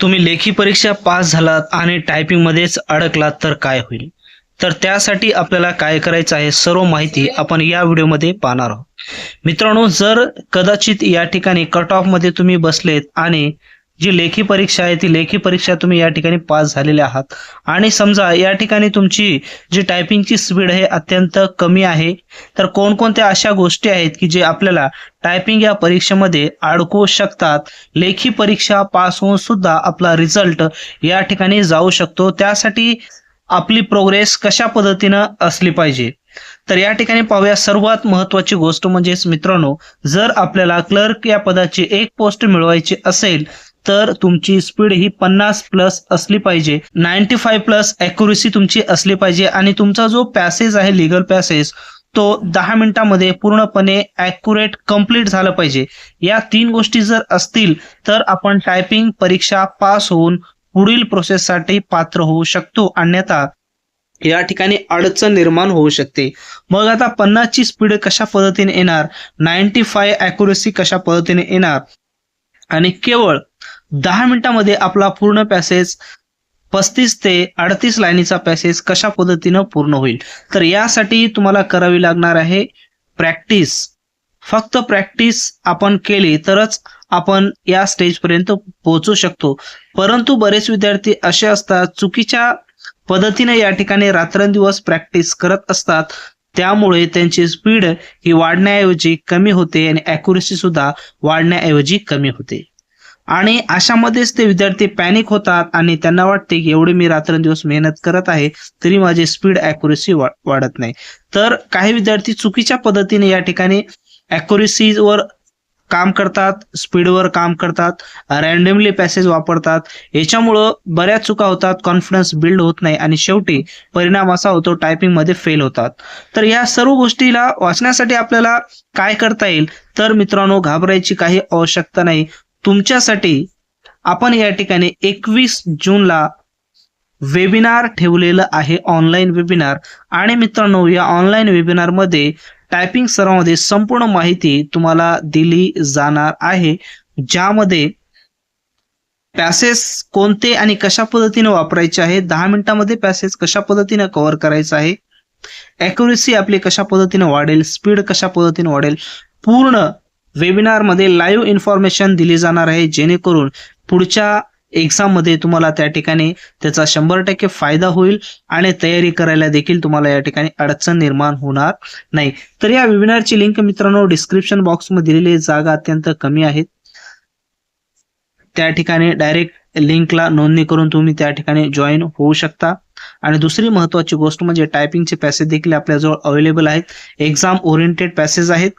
तुम्ही लेखी परीक्षा पास झालात आणि टायपिंगमध्येच अडकलात तर काय होईल? तर त्यासाठी आपल्याला काय करायचं आहे सर्व माहिती आपण या व्हिडिओमध्ये पाहणार आहोत. मित्रांनो, जर कदाचित या ठिकाणी कट ऑफमध्ये तुम्ही बसलेत आणि जी लेखी परीक्षा आहे ती लेखी परीक्षा तुम्ही या ठिकाणी पास झालेले आहात आणि समजा या ठिकाणी तुमची जी टायपिंगची स्पीड आहे अत्यंत कमी आहे, तर कोणकोणत्या अशा गोष्टी आहेत की जे आपल्याला टायपिंग या परीक्षेमध्ये अडकवू शकतात. लेखी परीक्षा पास होऊन सुद्धा आपला रिझल्ट या ठिकाणी जाऊ शकतो. त्यासाठी आपली प्रोग्रेस कशा पद्धतीनं असली पाहिजे, तर या ठिकाणी पाहूया. सर्वात महत्त्वाची गोष्ट म्हणजेच मित्रांनो, जर आपल्याला क्लर्क या पदाची एक पोस्ट मिळवायची असेल तर तुमची स्पीड ही 50 प्लस असली पाहिजे. 95 प्लस ॲक्युरसी तुमची असली पाहिजे आणि तुमचा जो पॅसेज आहे लीगल पॅसेज तो 10 मिनिटांमध्ये पूर्णपणे ॲक्युरेट कंप्लीट झालं पाहिजे. या 3 गोष्टी जर असतील तर आपण टायपिंग परीक्षा पास होऊन पुढील प्रोसेससाठी पात्र होऊ शकतो, अन्यथा या ठिकाणी अडचण निर्माण होऊ शकते. मग आता 50 ची स्पीड कशा पद्धतीने येणार, 95 ॲक्युरसी कशा पद्धतीने येणार आणि केवळ 10 मिनिटांमध्ये आपला पूर्ण पॅसेज 35 ते 38 लाईनीचा पॅसेज कशा पद्धतीनं पूर्ण होईल. तर यासाठी तुम्हाला करावी लागणार आहे प्रॅक्टिस. फक्त प्रॅक्टिस आपण केली तरच आपण या स्टेजपर्यंत पोहोचू शकतो. परंतु बरेच विद्यार्थी असे असतात चुकीच्या पद्धतीने या ठिकाणी रात्रंदिवस प्रॅक्टिस करत असतात. त्यामुळे त्यांची स्पीड ही वाढण्याऐवजी कमी होते आणि ॲक्युरसी सुद्धा वाढण्याऐवजी कमी होते. आणि अशामध्येच ते विद्यार्थी पॅनिक होतात आणि त्यांना वाटते की एवढी मी रात्रंदिवस मेहनत करत आहे तरी माझी स्पीड ॲक्युरसी वाढत नाही. तर काही विद्यार्थी चुकीच्या पद्धतीने या ठिकाणी ॲक्युरसीवर काम करतात, स्पीडवर काम करतात, रॅन्डमली पॅसेज वापरतात. याच्यामुळं बऱ्याच चुका होतात, कॉन्फिडन्स बिल्ड होत नाही आणि शेवटी परिणाम असा होतो टायपिंगमध्ये फेल होतात. तर या सर्व गोष्टीला वाचण्यासाठी आपल्याला काय करता येईल, तर मित्रांनो घाबरायची काही आवश्यकता नाही. तुमच्यासाठी आपण या ठिकाणी 21 जूनला वेबिनार ठेवलेलं आहे, ऑनलाईन वेबिनार. आणि मित्रांनो या ऑनलाईन वेबिनारमध्ये टायपिंग सरावामध्ये संपूर्ण माहिती तुम्हाला दिली जाणार आहे, ज्यामध्ये पॅसेज कोणते आणि कशा पद्धतीने वापरायचे आहे, 10 मिनिटांमध्ये पॅसेज कशा पद्धतीने कव्हर करायचा आहे, ॲक्युरसी आपली कशा पद्धतीने वाढेल, स्पीड कशा पद्धतीने वाढेल, पूर्ण वेबिनारमध्ये लाईव्ह इन्फॉर्मेशन दिली जाणार आहे, जेणेकरून पुढच्या एक्झाममध्ये तुम्हाला त्या ठिकाणी त्याचा 100% फायदा होईल आणि तयारी करायला देखील तुम्हाला या ठिकाणी अडचण निर्माण होणार नाही. तर या वेबिनारची लिंक मित्रांनो डिस्क्रिप्शन बॉक्समध्ये दिलेली, जागा अत्यंत कमी आहेत. त्या ठिकाणी डायरेक्ट लिंकला नोंदणी करून तुम्ही त्या ठिकाणी जॉईन होऊ शकता. आणि दुसरी महत्त्वाची गोष्ट म्हणजे टायपिंगचे पॅसेज देखील आपल्याजवळ अवेलेबल आहेत. एक्झाम ओरिएंटेड पॅसेज आहेत.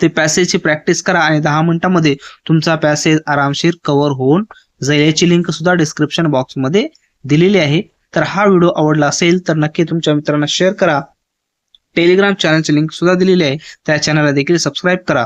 ते पॅसेजची प्रॅक्टिस करा आणि 10 मिनिटांमध्ये तुमचा पॅसेज आरामशीर कव्हर होऊन जाईल. याची लिंक सुद्धा डिस्क्रिप्शन बॉक्समध्ये दिलेली आहे. तर हा व्हिडिओ आवडला असेल तर नक्की तुमच्या मित्रांना शेअर करा. टेलिग्राम चॅनलची लिंक सुद्धा दिलेली आहे, त्या चॅनलला देखील सबस्क्राईब करा.